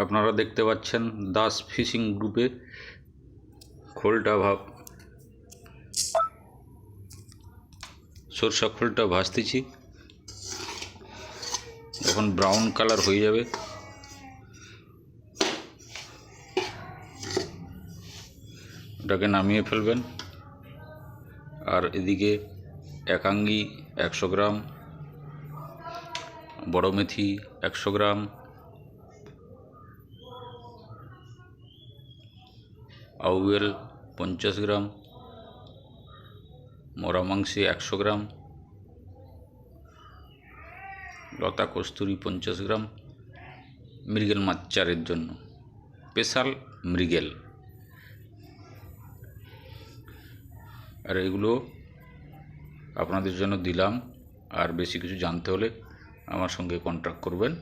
আপনারা দেখতে পাচ্ছেন দাস ফিশিং গ্রুপে খোলটা সরষা খোলটা ভাজতেছি। যখন ব্রাউন কালার হয়ে যাবে ওটাকে নামিয়ে ফেলবেন। আর এদিকে একাঙ্গি 100 গ্রাম, বড় মেথি 100 গ্রাম, আউয়েল 50 গ্রাম, মরা মাংসি 100 গ্রাম, লতা কস্তুরি 50 গ্রাম, মৃগেল মাছ চারের জন্য স্পেশাল মৃগেল। আর এগুলো আপনাদের জন্য দিলাম। আর বেশি কিছু জানতে হলে আমার সঙ্গে কন্ট্যাক্ট করবেন।